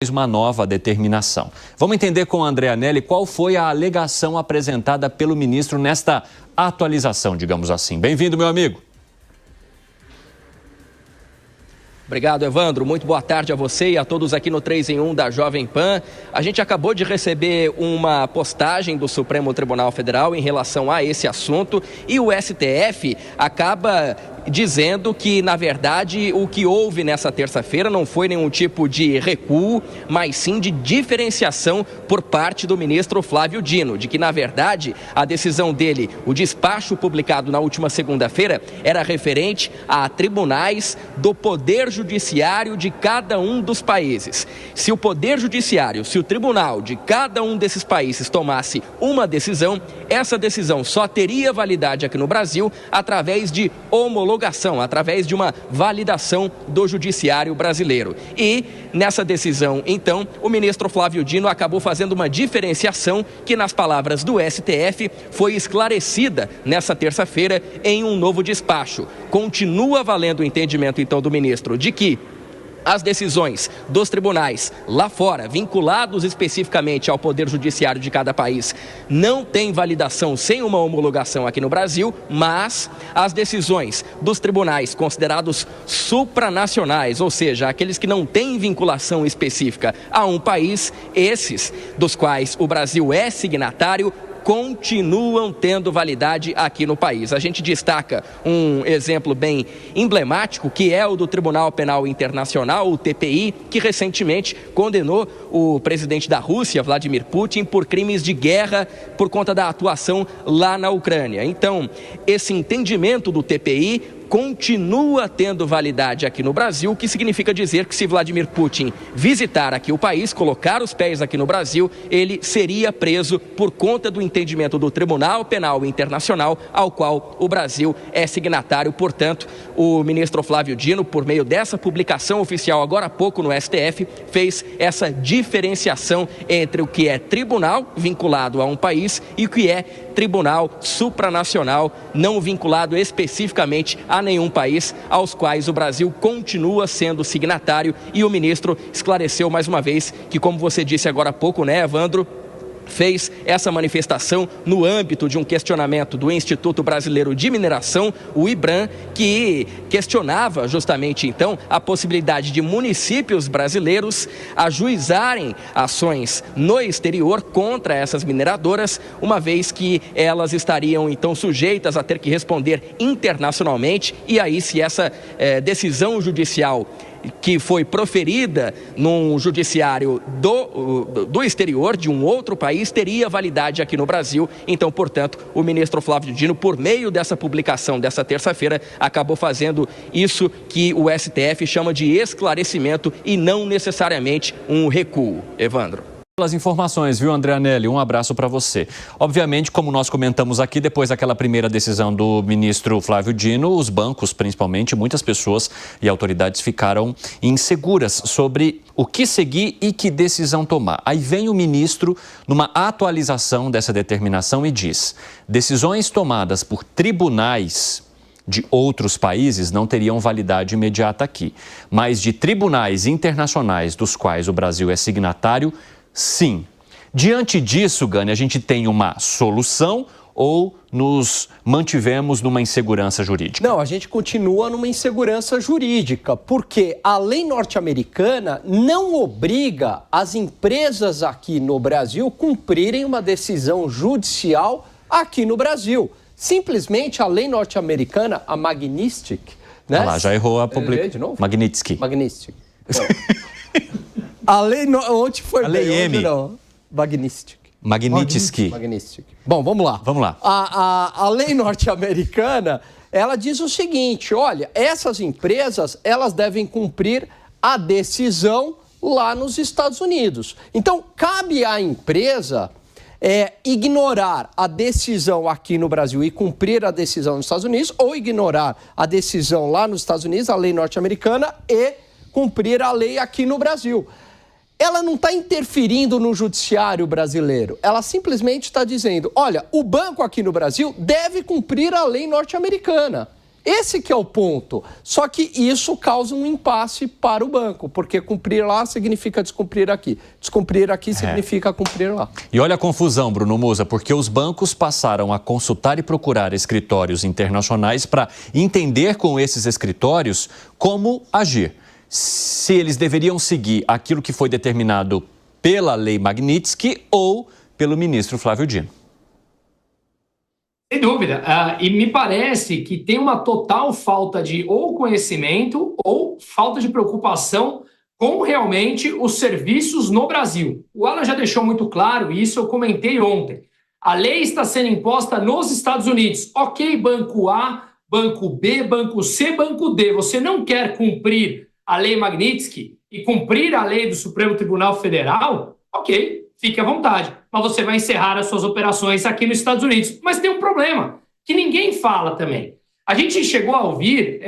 uma nova determinação. Vamos entender com o André Anelli qual foi a alegação apresentada pelo ministro nesta atualização, digamos assim. Bem-vindo, meu amigo. Obrigado, Evandro. Muito boa tarde a você e a todos aqui no 3 em 1 da Jovem Pan. A gente acabou de receber uma postagem do Supremo Tribunal Federal em relação a esse assunto e o STF acaba dizendo que, na verdade, o que houve nessa terça-feira não foi nenhum tipo de recuo, mas sim de diferenciação por parte do ministro Flávio Dino, de que, na verdade, a decisão dele, o despacho publicado na última segunda-feira, era referente a tribunais do Poder Judiciário de cada um dos países. Se o Poder Judiciário, se o tribunal de cada um desses países tomasse uma decisão, essa decisão só teria validade aqui no Brasil através de homologação, através de uma validação do judiciário brasileiro. E nessa decisão, então, o ministro Flávio Dino acabou fazendo uma diferenciação que, nas palavras do STF, foi esclarecida nessa terça-feira em um novo despacho. Continua valendo o entendimento, então, do ministro de que as decisões dos tribunais lá fora, vinculados especificamente ao Poder Judiciário de cada país, não têm validação sem uma homologação aqui no Brasil, mas as decisões dos tribunais considerados supranacionais, ou seja, aqueles que não têm vinculação específica a um país, esses dos quais o Brasil é signatário, continuam tendo validade aqui no país. A gente destaca um exemplo bem emblemático, que é o do Tribunal Penal Internacional, o TPI, que recentemente condenou o presidente da Rússia, Vladimir Putin, por crimes de guerra por conta da atuação lá na Ucrânia. Então, esse entendimento do TPI continua tendo validade aqui no Brasil, o que significa dizer que se Vladimir Putin visitar aqui o país, colocar os pés aqui no Brasil, ele seria preso por conta do entendimento do Tribunal Penal Internacional, ao qual o Brasil é signatário. Portanto, o ministro Flávio Dino, por meio dessa publicação oficial agora há pouco no STF, fez essa diferenciação entre o que é tribunal vinculado a um país e o que é tribunal supranacional, não vinculado especificamente a nenhum país, aos quais o Brasil continua sendo signatário. E o ministro esclareceu mais uma vez que, como você disse agora há pouco, né, Evandro, fez essa manifestação no âmbito de um questionamento do Instituto Brasileiro de Mineração, o IBRAM, que questionava justamente então a possibilidade de municípios brasileiros ajuizarem ações no exterior contra essas mineradoras, uma vez que elas estariam então sujeitas a ter que responder internacionalmente, e aí se essa decisão judicial que foi proferida num judiciário do exterior, de um outro país, teria validade aqui no Brasil. Então, portanto, o ministro Flávio Dino, por meio dessa publicação dessa terça-feira, acabou fazendo isso que o STF chama de esclarecimento e não necessariamente um recuo. Evandro. Pelas informações, viu, André Anelli? Um abraço para você. Obviamente, como nós comentamos aqui, depois daquela primeira decisão do ministro Flávio Dino, os bancos, principalmente, muitas pessoas e autoridades ficaram inseguras sobre o que seguir e que decisão tomar. Aí vem o ministro numa atualização dessa determinação e diz: decisões tomadas por tribunais de outros países não teriam validade imediata aqui, mas de tribunais internacionais dos quais o Brasil é signatário, sim. Diante disso, Gani, a gente tem uma solução ou nos mantivemos numa insegurança jurídica? Não, a gente continua numa insegurança jurídica, porque a lei norte-americana não obriga as empresas aqui no Brasil cumprirem uma decisão judicial aqui no Brasil. Simplesmente a lei norte-americana, a Magnitsky, né? Olha lá, já errou a publicação. Magnitsky. A lei... Onde foi? A lei M. Não. Magnitsky. Bom, vamos lá. Vamos lá. A lei norte-americana, ela diz o seguinte: olha, essas empresas, elas devem cumprir a decisão lá nos Estados Unidos. Então, cabe à empresa ignorar a decisão aqui no Brasil e cumprir a decisão nos Estados Unidos, ou ignorar a decisão lá nos Estados Unidos, a lei norte-americana, e cumprir a lei aqui no Brasil. Ela não está interferindo no judiciário brasileiro. Ela simplesmente está dizendo: olha, o banco aqui no Brasil deve cumprir a lei norte-americana. Esse que é o ponto. Só que isso causa um impasse para o banco, porque cumprir lá significa descumprir aqui. Descumprir aqui significa cumprir lá. E olha a confusão, Bruno Musa, porque os bancos passaram a consultar e procurar escritórios internacionais para entender com esses escritórios como agir. Se eles deveriam seguir aquilo que foi determinado pela Lei Magnitsky ou pelo ministro Flávio Dino. Sem dúvida. E me parece que tem uma total falta de ou conhecimento ou falta de preocupação com realmente os serviços no Brasil. O Alan já deixou muito claro, e isso eu comentei ontem. A lei está sendo imposta nos Estados Unidos. Ok, banco A, banco B, banco C, banco D. Você não quer cumprir a Lei Magnitsky e cumprir a lei do Supremo Tribunal Federal? Ok, fique à vontade. Mas você vai encerrar as suas operações aqui nos Estados Unidos. Mas tem um problema, que ninguém fala também. A gente chegou a ouvir,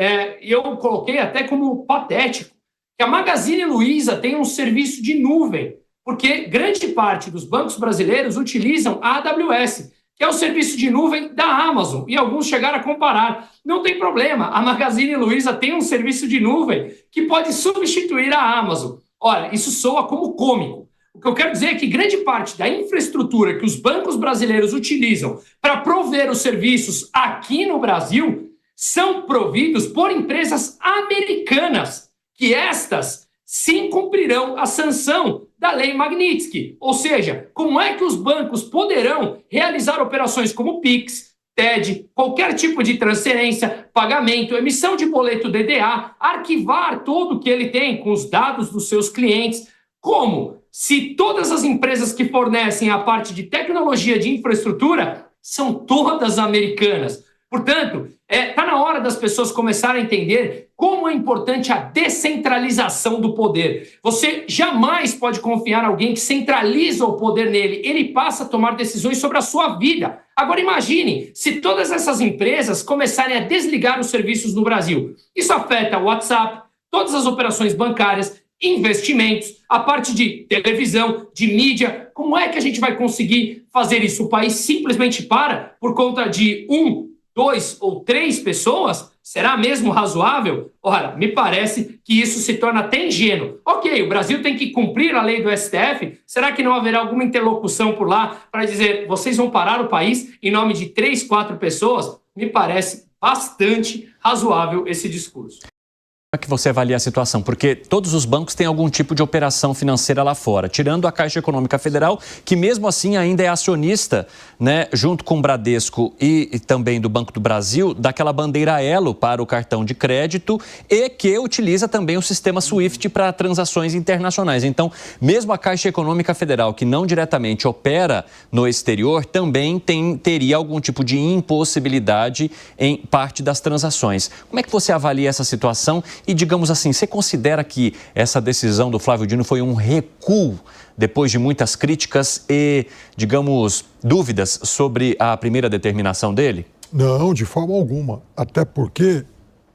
e eu coloquei até como patético, que a Magazine Luiza tem um serviço de nuvem, porque grande parte dos bancos brasileiros utilizam a AWS, que é o serviço de nuvem da Amazon, e alguns chegaram a comparar. Não tem problema, a Magazine Luiza tem um serviço de nuvem que pode substituir a Amazon. Olha, isso soa como cômico. O que eu quero dizer é que grande parte da infraestrutura que os bancos brasileiros utilizam para prover os serviços aqui no Brasil são providos por empresas americanas, que estas sim cumprirão a sanção da Lei Magnitsky. Ou seja, como é que os bancos poderão realizar operações como Pix, TED, qualquer tipo de transferência, pagamento, emissão de boleto DDA, arquivar tudo o que ele tem com os dados dos seus clientes? Como? Se todas as empresas que fornecem a parte de tecnologia de infraestrutura são todas americanas. Portanto, está na hora das pessoas começarem a entender como é importante a descentralização do poder. Você jamais pode confiar em alguém que centraliza o poder nele. Ele passa a tomar decisões sobre a sua vida. Agora imagine se todas essas empresas começarem a desligar os serviços no Brasil. Isso afeta o WhatsApp, todas as operações bancárias, investimentos, a parte de televisão, de mídia. Como é que a gente vai conseguir fazer isso? O país simplesmente para por conta de 1, 2 ou 3 pessoas? Será mesmo razoável? Ora, me parece que isso se torna até ingênuo. Ok, o Brasil tem que cumprir a lei do STF. Será que não haverá alguma interlocução por lá para dizer vocês vão parar o país em nome de 3, 4 pessoas? Me parece bastante razoável esse discurso. Como é que você avalia a situação? Porque todos os bancos têm algum tipo de operação financeira lá fora, tirando a Caixa Econômica Federal, que mesmo assim ainda é acionista, né, junto com o Bradesco e também do Banco do Brasil, daquela bandeira Elo para o cartão de crédito e que utiliza também o sistema SWIFT para transações internacionais. Então, mesmo a Caixa Econômica Federal, que não diretamente opera no exterior, também teria algum tipo de impossibilidade em parte das transações. Como é que você avalia essa situação? E, digamos assim, você considera que essa decisão do Flávio Dino foi um recuo depois de muitas críticas e, digamos, dúvidas sobre a primeira determinação dele? Não, de forma alguma. Até porque,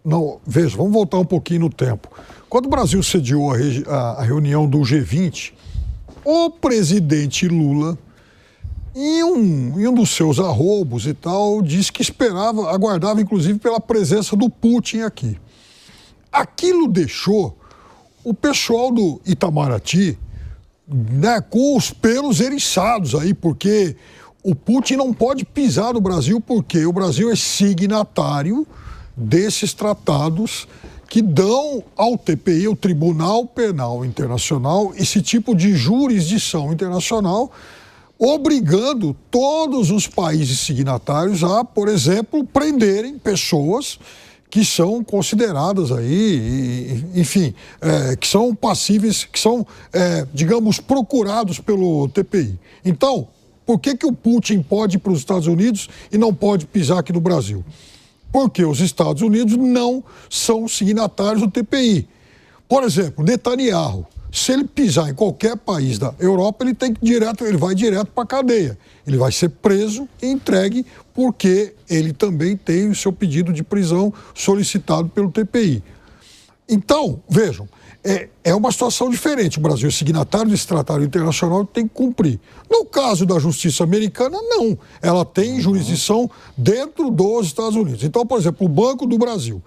não, veja, vamos voltar um pouquinho no tempo. Quando o Brasil sediou a reunião do G20, o presidente Lula, em um dos seus arrobos e tal, disse que aguardava inclusive pela presença do Putin aqui. Aquilo deixou o pessoal do Itamaraty, né, com os pelos eriçados aí, porque o Putin não pode pisar no Brasil, porque o Brasil é signatário desses tratados que dão ao TPI, o Tribunal Penal Internacional, esse tipo de jurisdição internacional, obrigando todos os países signatários a, por exemplo, prenderem pessoas que são consideradas aí, enfim, que são passíveis, que são, digamos, procurados pelo TPI. Então, por que o Putin pode ir para os Estados Unidos e não pode pisar aqui no Brasil? Porque os Estados Unidos não são signatários do TPI. Por exemplo, Netanyahu, se ele pisar em qualquer país da Europa, ele vai direto para a cadeia. Ele vai ser preso e entregue porque ele também tem o seu pedido de prisão solicitado pelo TPI. Então, vejam, é uma situação diferente. O Brasil é signatário desse tratado internacional e tem que cumprir. No caso da justiça americana, não. Ela tem jurisdição dentro dos Estados Unidos. Então, por exemplo, o Banco do Brasil,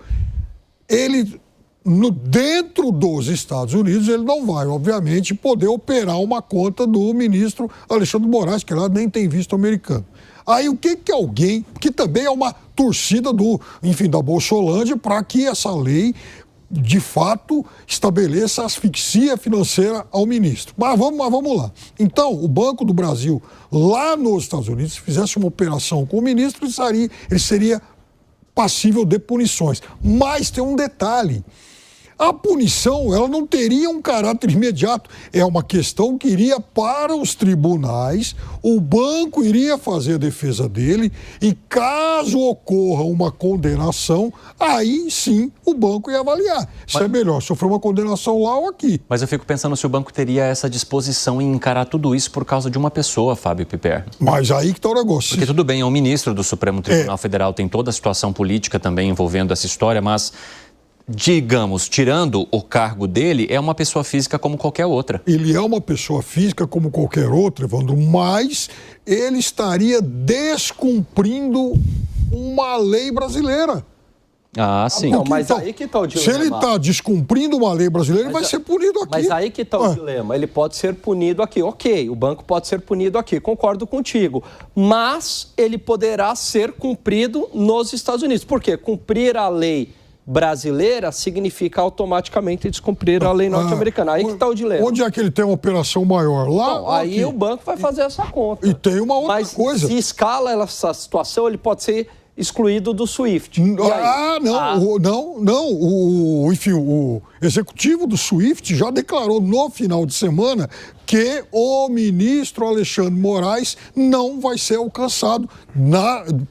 dentro dos Estados Unidos, ele não vai, obviamente, poder operar uma conta do ministro Alexandre de Moraes, que lá nem tem visto americano. Aí o que alguém, que também é uma torcida da Bolsolândia, para que essa lei, de fato, estabeleça asfixia financeira ao ministro. Mas vamos lá. Então, o Banco do Brasil, lá nos Estados Unidos, se fizesse uma operação com o ministro, ele seria passível de punições. Mas tem um detalhe. A punição, ela não teria um caráter imediato. É uma questão que iria para os tribunais, o banco iria fazer a defesa dele e, caso ocorra uma condenação, aí sim o banco ia avaliar. Isso é melhor sofrer uma condenação lá ou aqui. Mas eu fico pensando se o banco teria essa disposição em encarar tudo isso por causa de uma pessoa, Fábio Piper. Mas aí que está o negócio. Porque tudo bem, é um ministro do Supremo Tribunal Federal, tem toda a situação política também envolvendo essa história, mas... digamos, tirando o cargo dele, é uma pessoa física como qualquer outra. Ele é uma pessoa física como qualquer outra, Evandro, mas ele estaria descumprindo uma lei brasileira. Ah, sim. Não, mas aí que está o dilema. Se ele está descumprindo uma lei brasileira, ele vai ser punido aqui. Mas aí que está o dilema. Ele pode ser punido aqui. Ok, o banco pode ser punido aqui, concordo contigo. Mas ele poderá ser cumprido nos Estados Unidos. Por quê? Cumprir a lei brasileira significa automaticamente descumprir a lei norte-americana. Aí que está o dilema. Onde é que ele tem uma operação maior? Lá? Não, aí o banco vai fazer essa conta. E tem uma outra coisa. Mas se escala essa situação, ele pode ser excluído do SWIFT. Enfim, o executivo do SWIFT já declarou no final de semana que o ministro Alexandre de Moraes não vai ser alcançado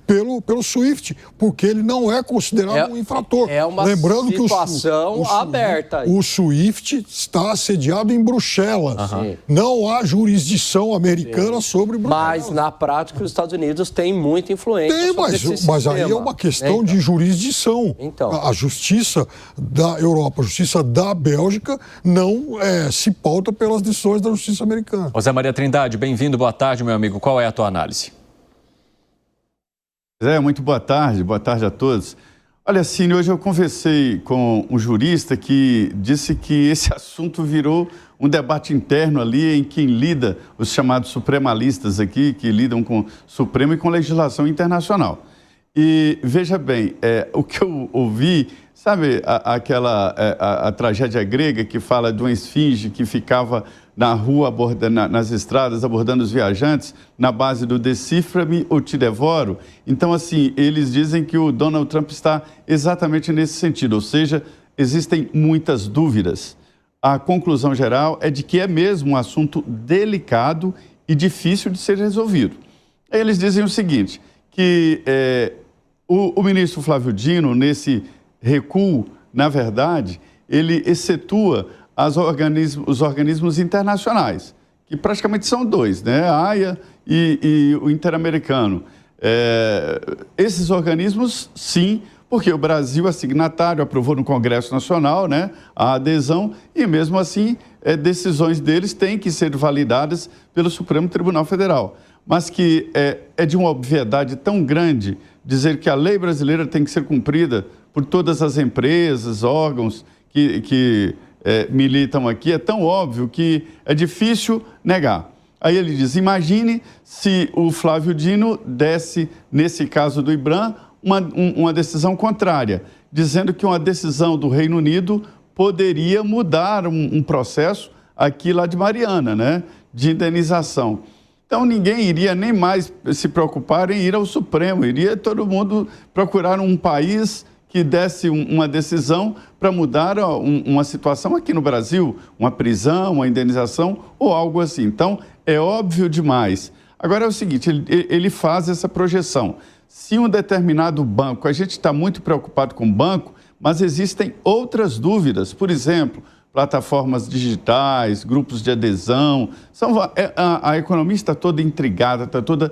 pelo SWIFT, porque ele não é considerado um infrator. É uma situação aberta. O SWIFT está assediado em Bruxelas. Não há jurisdição americana sobre Bruxelas. Mas, na prática, os Estados Unidos têm muita influência sobre esse sistema. Mas aí é uma questão de jurisdição. A justiça da Europa, a justiça da Bélgica não se pauta pelas decisões da justiça americana. José Maria Trindade, bem-vindo, boa tarde, meu amigo. Qual é a tua análise? Muito boa tarde a todos. Olha, Cine, hoje eu conversei com um jurista que disse que esse assunto virou um debate interno ali em quem lida, os chamados supremalistas aqui, que lidam com o Supremo e com legislação internacional. E veja bem, o que eu ouvi, sabe a tragédia grega que fala de uma esfinge que ficava na rua, nas estradas, abordando os viajantes, na base do decifra-me ou te devoro? Então, assim, eles dizem que o Donald Trump está exatamente nesse sentido, ou seja, existem muitas dúvidas. A conclusão geral é de que é mesmo um assunto delicado e difícil de ser resolvido. Eles dizem o seguinte, que o ministro Flávio Dino, nesse recuo, na verdade, ele excetua os organismos internacionais, que praticamente são dois, né? A AIA e o Interamericano. Esses organismos, sim, porque o Brasil é signatário, aprovou no Congresso Nacional, né, a adesão, e mesmo assim, decisões deles têm que ser validadas pelo Supremo Tribunal Federal. Mas que é de uma obviedade tão grande dizer que a lei brasileira tem que ser cumprida por todas as empresas, órgãos que militam aqui, é tão óbvio que é difícil negar. Aí ele diz, imagine se o Flávio Dino desse, nesse caso do IBRAM, uma decisão contrária, dizendo que uma decisão do Reino Unido poderia mudar um processo aqui lá de Mariana, né, de indenização. Então ninguém iria nem mais se preocupar em ir ao Supremo, iria todo mundo procurar um país que desse uma decisão para mudar uma situação aqui no Brasil, uma prisão, uma indenização ou algo assim. Então, é óbvio demais. Agora é o seguinte, ele faz essa projeção. Se um determinado banco, a gente está muito preocupado com o banco, mas existem outras dúvidas, por exemplo, plataformas digitais, grupos de adesão, a economia está toda intrigada, está toda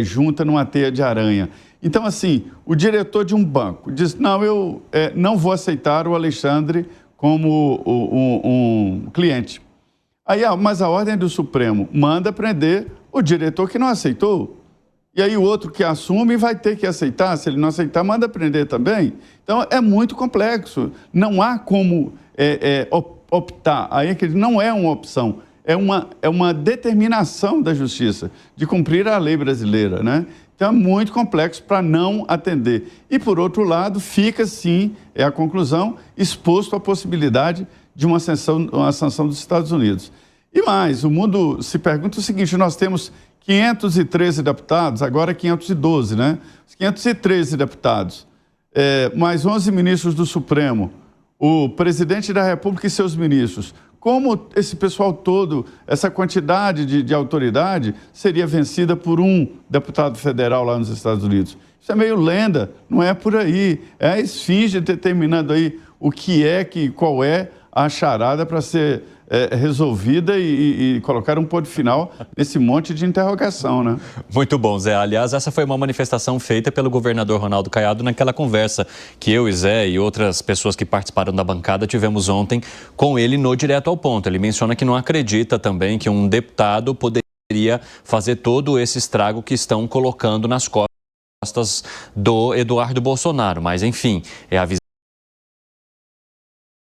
junta numa teia de aranha. Então, assim, o diretor de um banco diz, não, eu não vou aceitar o Alexandre como um cliente. Aí, mas a ordem do Supremo manda prender o diretor que não aceitou. E aí o outro que assume vai ter que aceitar. Se ele não aceitar, manda prender também. Então, é muito complexo. Não há como optar. Aí não é uma opção. É uma determinação da justiça de cumprir a lei brasileira, né? Então, é muito complexo para não atender. E, por outro lado, fica, sim, é a conclusão, exposto à possibilidade de uma sanção dos Estados Unidos. E mais, o mundo se pergunta o seguinte, nós temos 513 deputados, agora 512, né? Os 513 deputados, mais 11 ministros do Supremo, o presidente da República e seus ministros. Como esse pessoal todo, essa quantidade de autoridade seria vencida por um deputado federal lá nos Estados Unidos? Isso é meio lenda, não é por aí. É a esfinge determinando aí qual é a charada para ser resolvida e colocar um ponto final nesse monte de interrogação, né? Muito bom, Zé. Aliás, essa foi uma manifestação feita pelo governador Ronaldo Caiado naquela conversa que eu e Zé e outras pessoas que participaram da bancada tivemos ontem com ele no Direto ao Ponto. Ele menciona que não acredita também que um deputado poderia fazer todo esse estrago que estão colocando nas costas do Eduardo Bolsonaro. Mas, enfim, é a visão